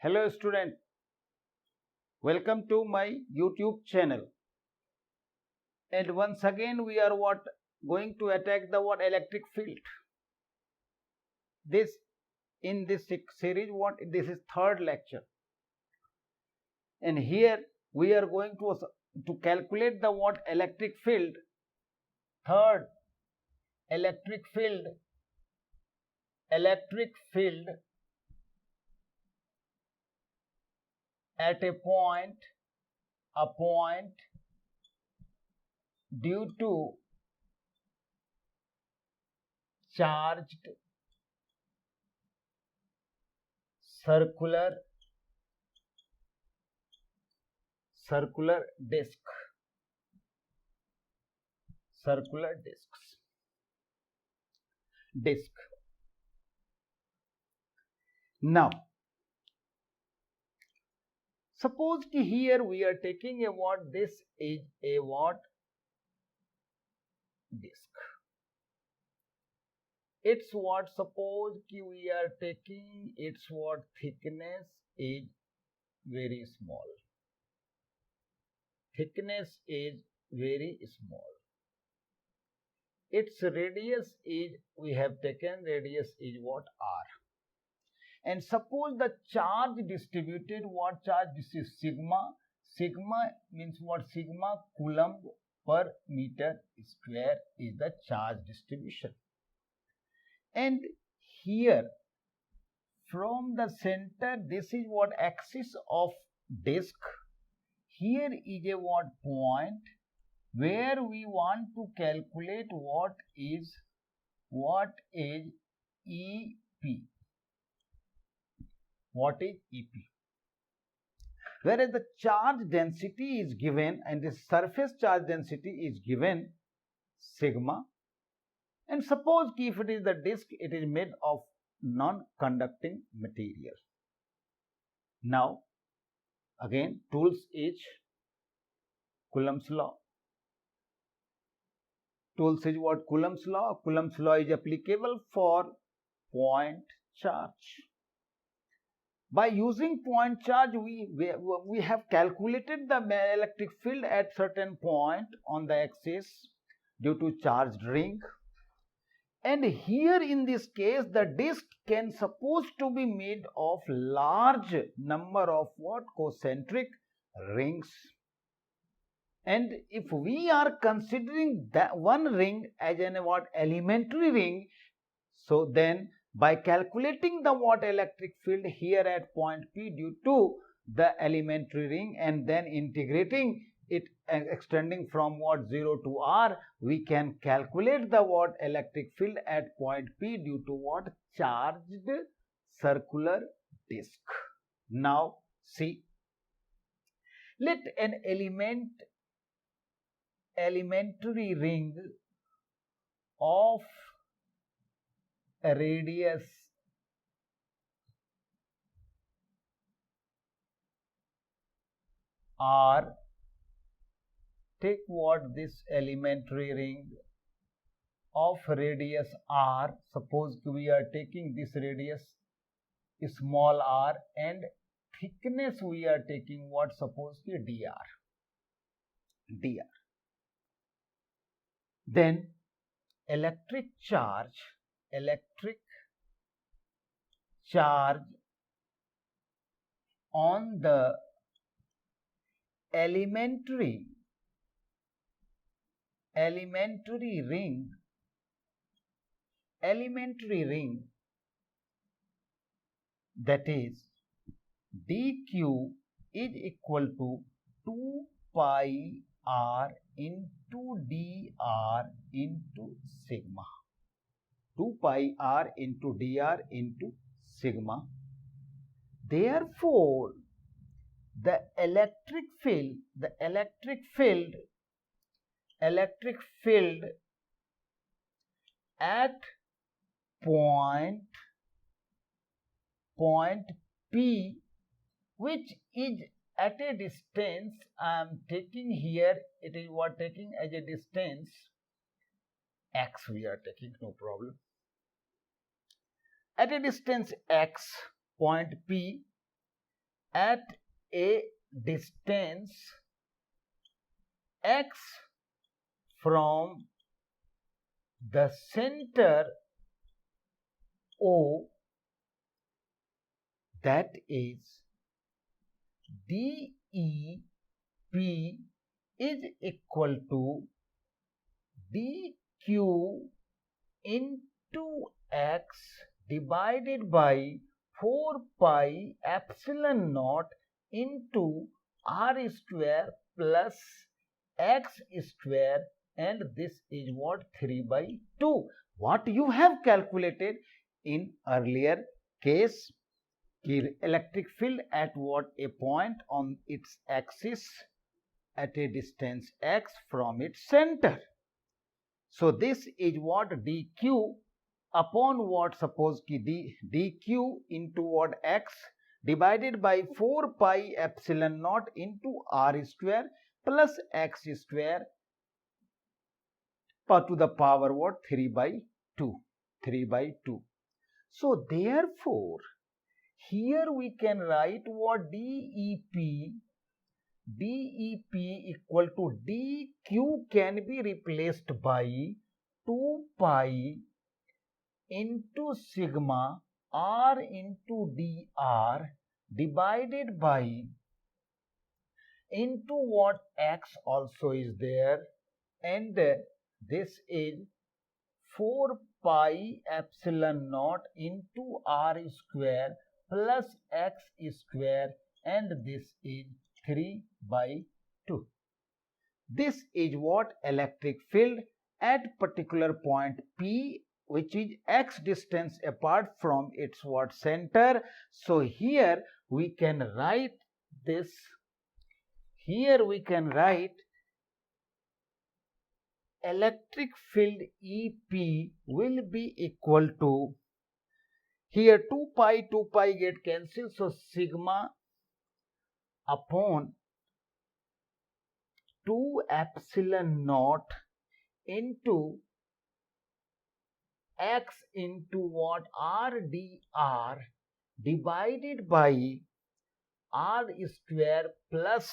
Hello student, welcome to my YouTube channel. And once again we are going to attack the electric field. This in this series this is third lecture. And here we are going to calculate the electric field. Third electric field at a point due to charged circular discs. Now suppose here we are taking this is a disc. It's suppose we are taking its thickness is very small. Thickness is very small. Its radius is, we have taken radius is r. And suppose the charge distributed, charge? This is sigma. Sigma means sigma coulomb per meter square is the charge distribution. And here from the center, this is axis of disc. Here is a point where we want to calculate what is EP. What is EP? Whereas the charge density is given and the surface charge density is given sigma. And suppose if it is the disc, it is made of non-conducting material. Now again tools is Coulomb's law. Tools is Coulomb's law. Coulomb's law is applicable for point charge. By using point charge, we have calculated the electric field at certain point on the axis due to charged ring. And here in this case, the disc can supposed to be made of large number of concentric rings. And if we are considering that one ring as an elementary ring, so then by calculating the electric field here at point P due to the elementary ring and then integrating it and extending from 0 to R, we can calculate the electric field at point P due to charged circular disc. Now see, let an elementary ring of a radius R, take this elementary ring of radius R. Suppose we are taking this radius small r and thickness we are taking suppose dr. Then electric charge on the elementary ring that is dq is equal to 2 pi r into dr into sigma. 2 pi r into dr into sigma. Therefore, the electric field at point P, which is at a distance, I am taking here, it is taking as a distance x, we are taking, no problem. At a distance x, point P, at a distance x from the center O, that is DEP is equal to dq into x divided by 4 pi epsilon naught into r square plus x square, and this is what 3 by 2. What you have calculated in earlier case, electric field at what a point on its axis at a distance x from its center. So this is what dq upon what, suppose ki dq into what x divided by 4 pi epsilon naught into r square plus x square to the power what, 3 by 2. So therefore here we can write what DEP equal to dq can be replaced by 2 pi into sigma r into dr divided by into what x also is there, and this is 4 pi epsilon naught into r square plus x square, and this is 3 by 2. This is what electric field at particular point P, which is x distance apart from its what, center. So here we can write this, electric field EP will be equal to, here 2 pi get cancelled, so sigma upon 2 epsilon naught into x into what, r dr divided by r square plus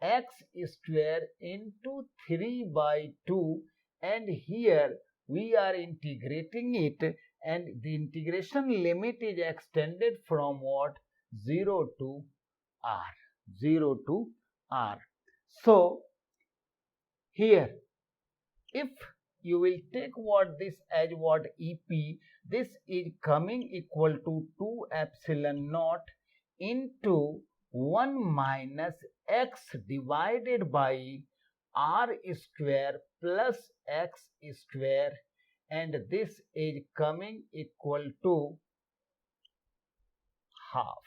x square into 3 by 2, and here we are integrating it, and the integration limit is extended from what, 0 to r. So here if you will take what this as what EP, this is coming equal to 2 epsilon naught into 1 minus x divided by r square plus x square, and this is coming equal to half.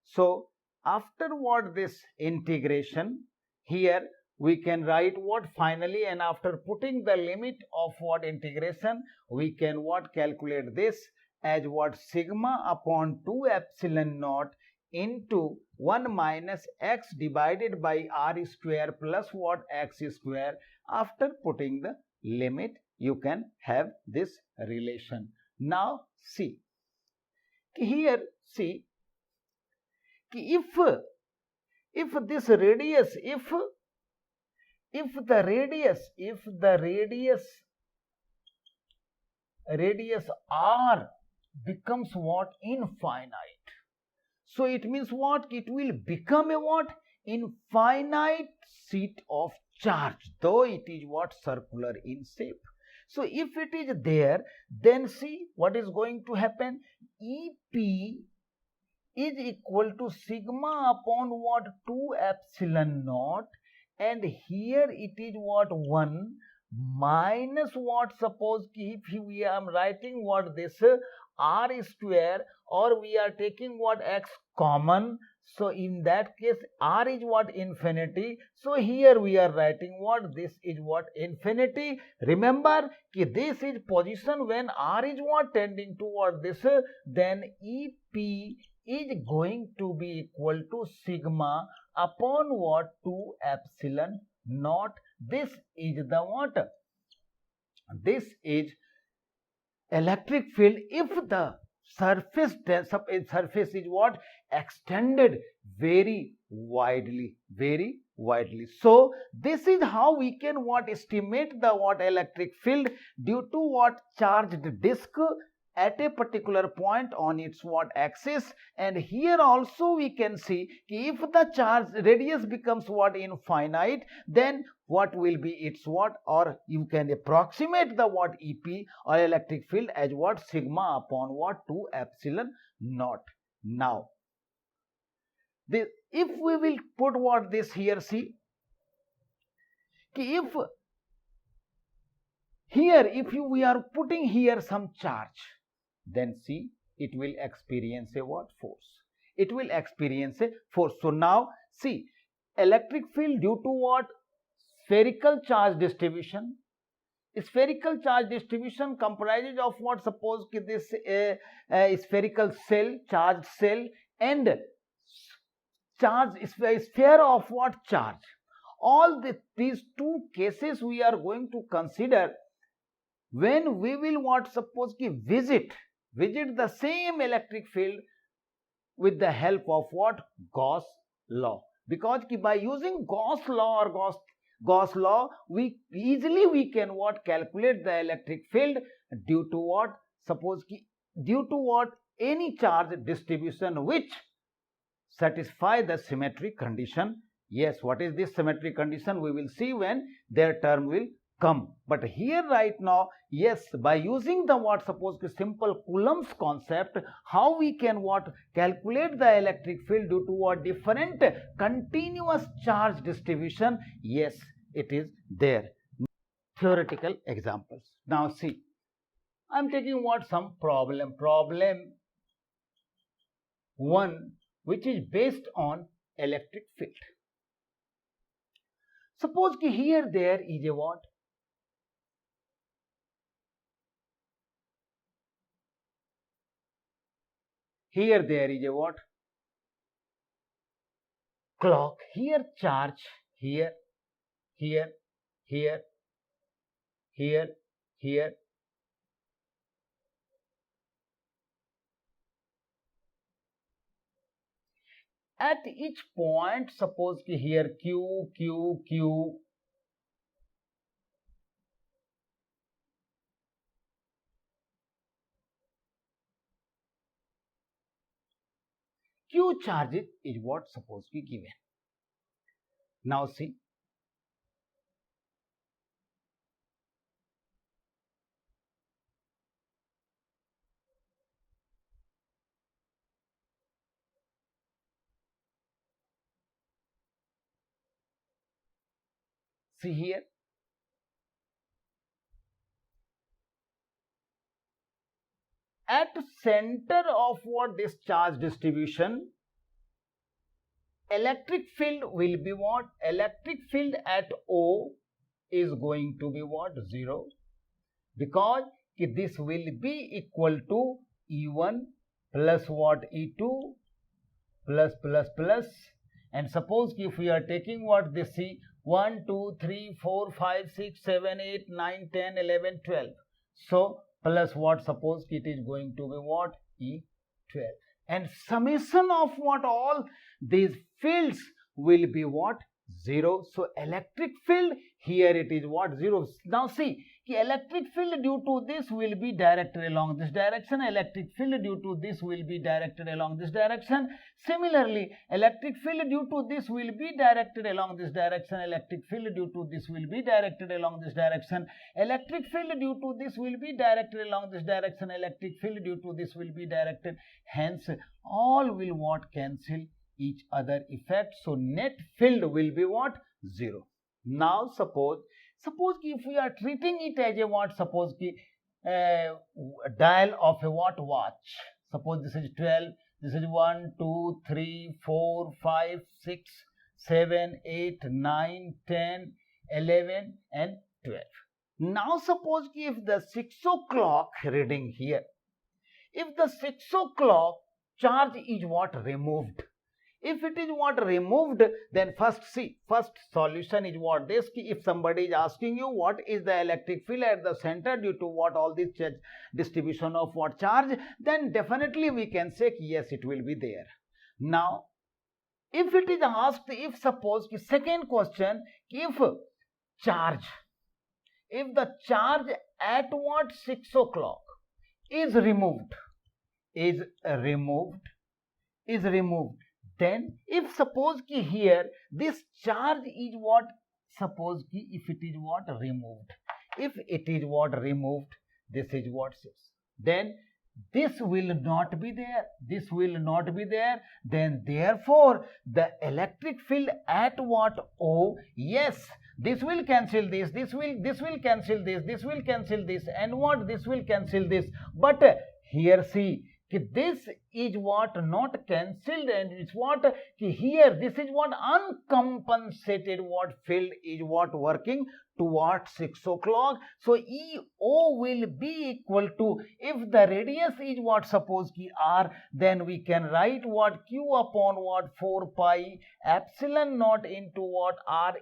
So after what this integration, here we can write what finally, and after putting the limit of what integration, we can what, calculate this as what, sigma upon 2 epsilon naught into 1 minus x divided by r square plus what, x square. After putting the limit, you can have this relation. Now see, here see, if this radius, if the radius r becomes what, infinite, so it means what, it will become a what, infinite sheet of charge, though it is what, circular in shape. So if it is there, then see what is going to happen. EP is equal to sigma upon what, 2 epsilon naught, and here it is what, 1 minus what, suppose if we are writing what, this r square, or we are taking what, x common, so in that case r is what, infinity, so here we are writing what, this is what, infinity. Remember ki this is position when r is what, tending toward this, then EP is going to be equal to sigma upon what, 2 epsilon naught. This is the what, this is electric field if the surface is what extended very widely, so this is how we can what estimate the what electric field due to what charged disk at a particular point on its what axis. And here also we can see if the charge radius becomes what infinite, then what will be its what, or you can approximate the what EP or electric field as what sigma upon what 2 epsilon naught. Now this, if we will put what this here, see if here we are putting here some charge, then see it will experience a what force, it will experience a force. So now see electric field due to what spherical charge distribution. Spherical charge distribution comprises of what, suppose this spherical cell, charged cell, and charge sphere of what charge. All these two cases we are going to consider when we will what, suppose visit the same electric field with the help of what Gauss law, because by using Gauss law or Gauss law we can what calculate the electric field due to what, suppose due to what any charge distribution which satisfy the symmetry condition. Yes, what is this symmetry condition we will see when their term will come. But here right now, yes, by using the what, suppose simple Coulomb's concept, how we can what calculate the electric field due to what different continuous charge distribution. Yes, it is there. Theoretical examples. Now see, I am taking what some problem 1, which is based on electric field. Suppose here there is a what? Here there is a what? Clock. Here charge. Here. At each point, suppose here Q. Q charge is what supposed to be given. Now see, here, at center of what this charge distribution, electric field will be what? Electric field at O is going to be what? 0, because this will be equal to E1 plus what? E2 plus, and suppose if we are taking what this C 1 2 3 4 5 6 7 8 9 10 11 12, so plus what, suppose it is going to be what? E12, and summation of what all these fields will be what? 0. So electric field here it is what? 0. Now see, electric field due to this will be directed along this direction, electric field due to this will be directed along this direction. Similarly, electric field due to this will be directed along this direction, electric field due to this will be directed along this direction, electric field due to this will be directed along this direction, electric field due to this will be directed. Hence, all will what? Cancel each other effect. So net field will be what? 0. Now suppose if we are treating it as a what? Suppose dial of a what? Watch. Suppose this is 12, this is 1 2 3 4 5 6 7 8 9 10 11 and 12. Now suppose if the 6 o'clock reading here, if the 6 o'clock charge is what? Removed, If it is what removed, then first solution is what this, if somebody is asking you what is the electric field at the center due to what all this distribution of what charge, then definitely we can say yes, it will be there. Now if it is asked, if suppose second question, if the charge at what 6 o'clock is removed, then if suppose here this charge is what, suppose if it is what removed, if it is what removed, this is what 6, then this will not be there, then therefore the electric field at what O, yes, this will cancel this, this will cancel this, this will cancel this, and what this will cancel this, but here see this is what not cancelled, and it's what here this is what uncompensated what field is what working towards 6 o'clock. So EO will be equal to, if the radius is what suppose R, then we can write what Q upon what 4 pi epsilon naught into what R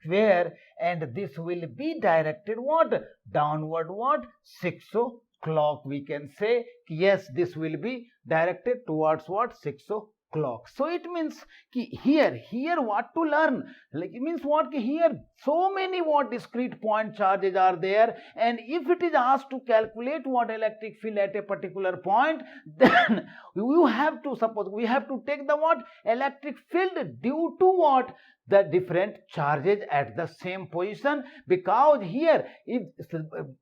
square, and this will be directed what downward what 6 o'clock. We can say yes, this will be directed towards what 6 o'clock. So it means here what to learn, like it means what here so many what discrete point charges are there, and if it is asked to calculate what electric field at a particular point, then you have to suppose we have to take the what electric field due to what the different charges at the same position, because here if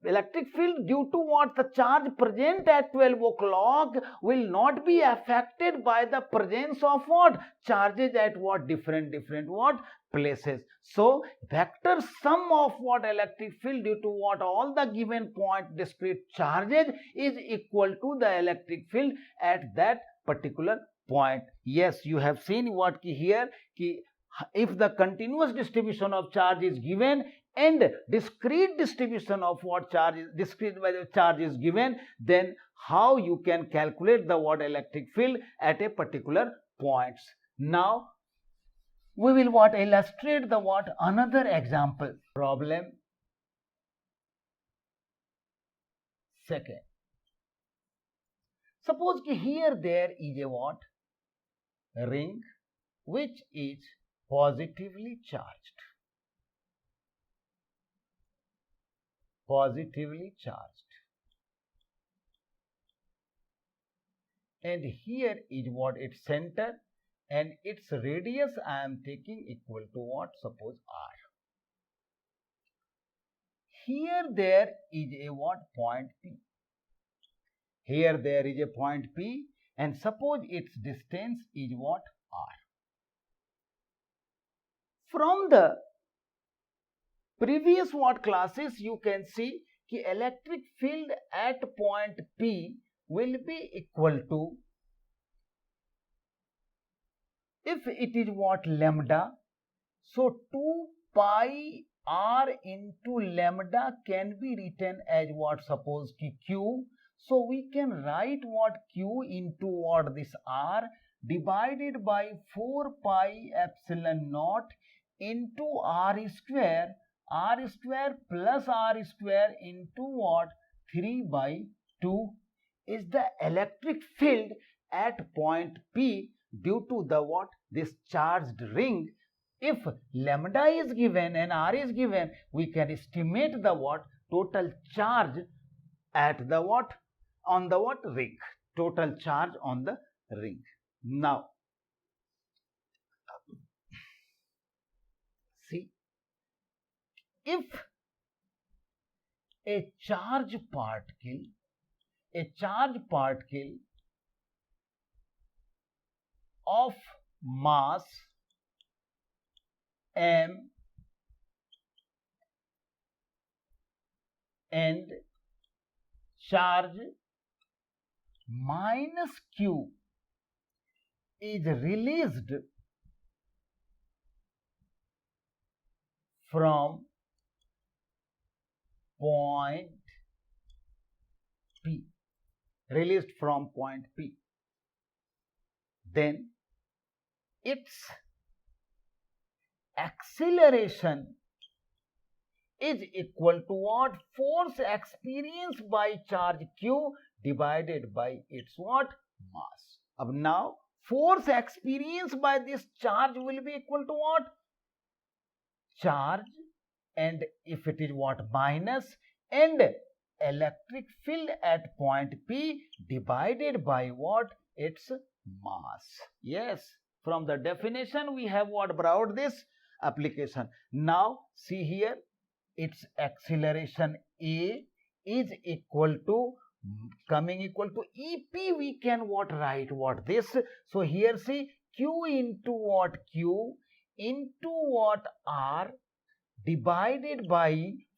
electric field due to what the charge present at 12 o'clock will not be affected by the presence of what charges at what different what places. So vector sum of what electric field due to what all the given point discrete charges is equal to the electric field at that particular point. Yes, you have seen what here if the continuous distribution of charge is given and discrete distribution of what charge is given, then how you can calculate the what electric field at a particular points. Now we will what illustrate the what another example. Problem second. Suppose here there is a what ring which is positively charged, and here is what its center, and its radius I am taking equal to what suppose R. Here there is a what point P, here there is a point P, and suppose its distance is what R. From the previous what classes you can see कि electric field at point P will be equal to, if it is what lambda, so 2 pi R into lambda can be written as what suppose Q. So we can write what Q into what this R divided by 4 pi epsilon naught into R square plus R square into what 3 by 2 is the electric field at point P due to the what this charged ring. If lambda is given and R is given, we can estimate the what total charge at the what on the what ring, total charge on the ring. Now see, if a charge particle of mass m and charge minus q is released from point P, then its acceleration is equal to what? Force experienced by charge q divided by its what? Mass. Now force experienced by this charge will be equal to what? Charge, and if it is what? Minus, and electric field at point P divided by what? Its mass. Yes, from the definition we have what? Brought this application. Now see here, its acceleration A is equal to EP. We can what? Write what? This. So here see, Q into what? Q into what? R divided by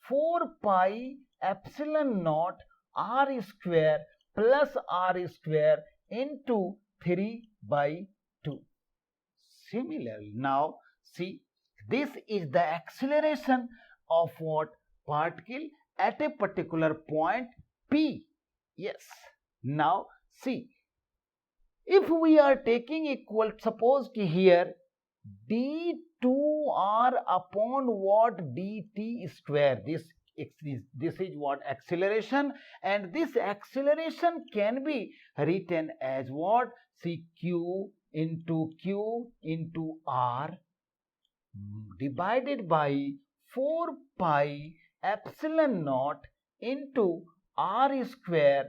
4 pi epsilon naught R square plus R square into 3 by 2. Similarly, now see, this is the acceleration of what? Particle at a particular point P. Yes. Now see, if we are taking equal, suppose here d2r upon what? dt square. This is what? Acceleration, and this acceleration can be written as what? See, q into r divided by 4 pi epsilon naught into r square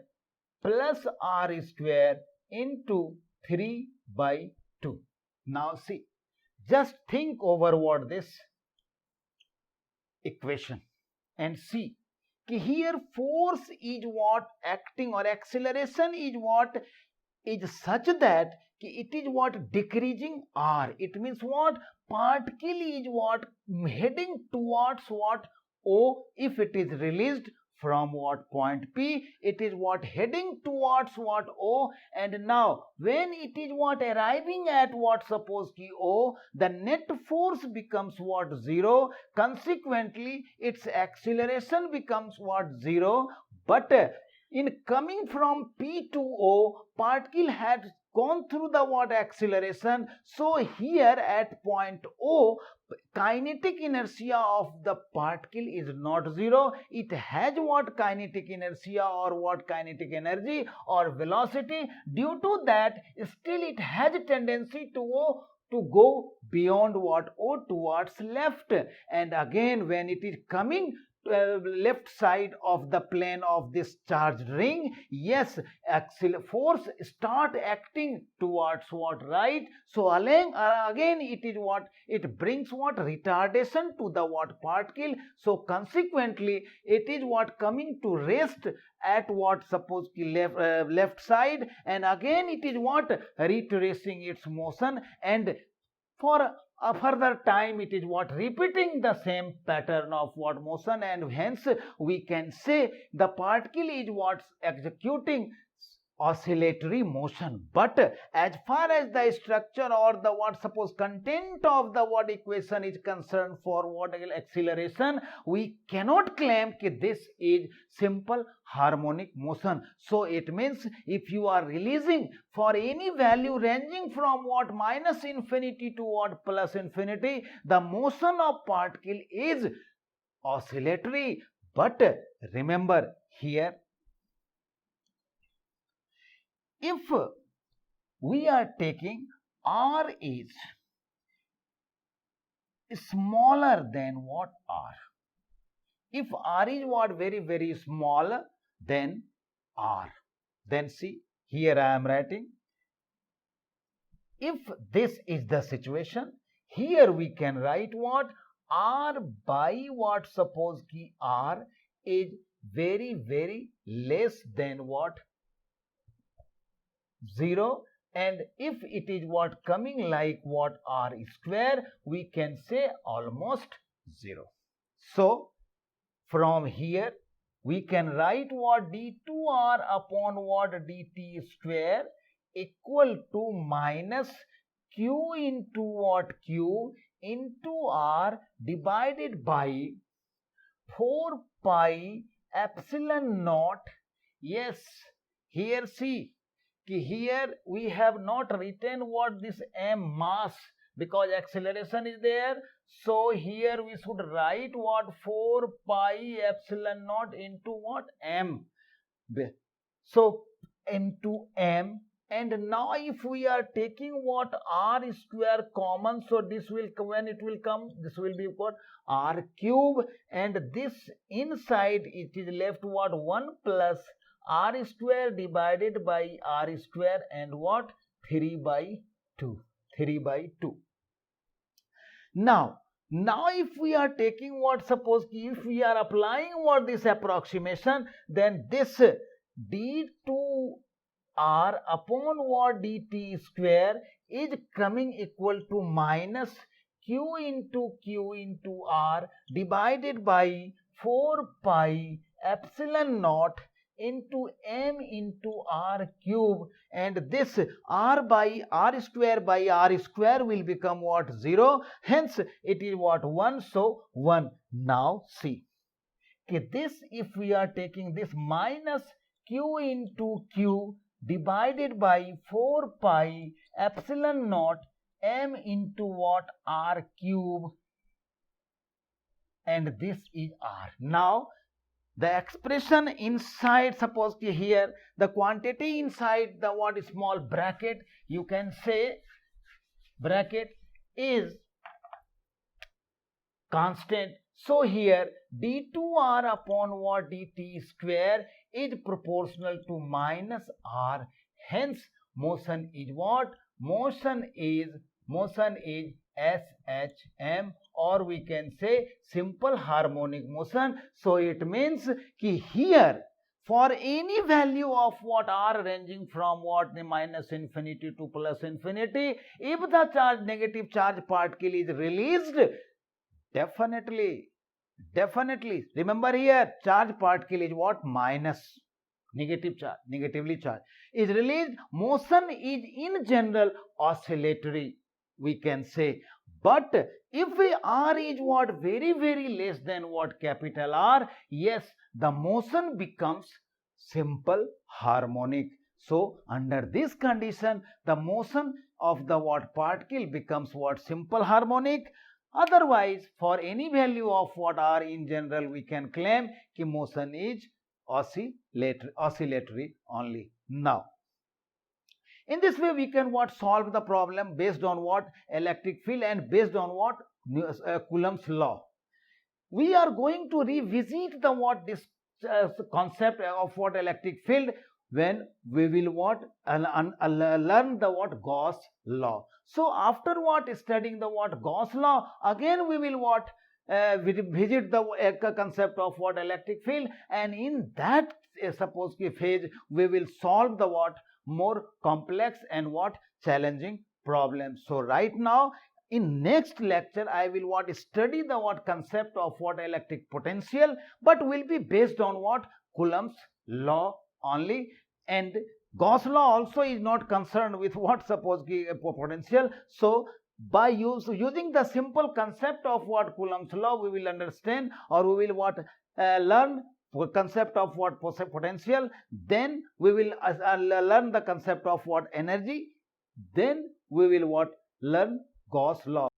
plus r square into 3 by 2. Now see, just think over what? This equation and see, here force is what? Acting, or acceleration is what? Is such that it is what? Decreasing r. It means what? Particle is what? Heading towards what? O. If it is released from what? Point P, it is what? Heading towards what? O. And now when it is what? Arriving at what? Suppose O, the net force becomes what? 0. Consequently its acceleration becomes what? 0. But in coming from P to O, particle had gone through the what? Acceleration. So here at point O, kinetic inertia of the particle is not 0. It has what? Kinetic inertia, or what? Kinetic energy or velocity. Due to that, still it has a tendency to go beyond what? O, towards left. And again, when it is coming left side of the plane of this charged ring, yes, force start acting towards what? Right. So again it is what? It brings what? Retardation to the what? Particle. So consequently it is what? Coming to rest at what? Suppose left side, and again it is what? Retracing its motion, and for a further time it is what? Repeating the same pattern of what? Motion, and hence we can say the particle is what? Executing oscillatory motion. But as far as the structure or the what? Suppose content of the what? Equation is concerned for what? Acceleration, we cannot claim that this is simple harmonic motion. So it means if you are releasing for any value ranging from what? Minus infinity to what? Plus infinity, the motion of particle is oscillatory. But remember here, if we are taking r is smaller than what? R. If r is what? Very small than r, then see, here I am writing, if this is the situation, here we can write what? R by what? Suppose ki r is very less than what? 0. And if it is what? Coming like what? R square, we can say almost 0. So from here we can write what? d2r upon what? dt square equal to minus q into what? Q into r divided by 4 pi epsilon naught. Yes, here see, here we have not written what this m mass, because acceleration is there. So here we should write what 4 pi epsilon naught into what m. So into m. And now if we are taking what r square common, so this will, when it will come, this will be what r cube, and this inside it is left what 1 plus r square divided by r square and what 3 by 2. Now if we are taking what, suppose if we are applying what this approximation, then this d2 r upon what dt square is coming equal to minus q into r divided by 4 pi epsilon naught into m into r cube, and this r by r square will become what 0, hence it is what 1, so 1. Now see, okay, this if we are taking this minus q into q divided by 4 pi epsilon naught m into what r cube, and this is r. Now the expression inside, suppose here the quantity inside the what small bracket, you can say bracket is constant. So here d2r upon what dt square is proportional to minus r, hence motion is what? Motion is SHM, or we can say simple harmonic motion. So it means कि here for any value of what r ranging from what the minus infinity to plus infinity, if the charge negative charge particle is released, definitely remember here charge particle is what? Minus negative charge, negatively charged is released. Motion is in general oscillatory, we can say. But if r is what? Very less than what? Capital R, yes, the motion becomes simple harmonic. So under this condition the motion of the what? Particle becomes what? Simple harmonic. Otherwise for any value of what r in general, we can claim कि motion is oscillatory only. Now in this way we can what? Solve the problem based on what? Electric field, and based on what? Coulomb's law. We are going to revisit the what? This concept of what? Electric field, when we will what? Learn the what? Gauss law. So after what? Studying the what? Gauss law, again we will what? Visit the concept of what? Electric field, and in that suppose phase we will solve the what? More complex and what? Challenging problems. So right now in next lecture I will what? Study the what? Concept of what? Electric potential, but will be based on what? Coulomb's law only. And Gauss law also is not concerned with what? Suppose potential. So by using the simple concept of what? Coulomb's law, we will understand, or we will what? Learn concept of what? Potential. Then we will learn the concept of what? Energy. Then we will what? Learn Gauss law.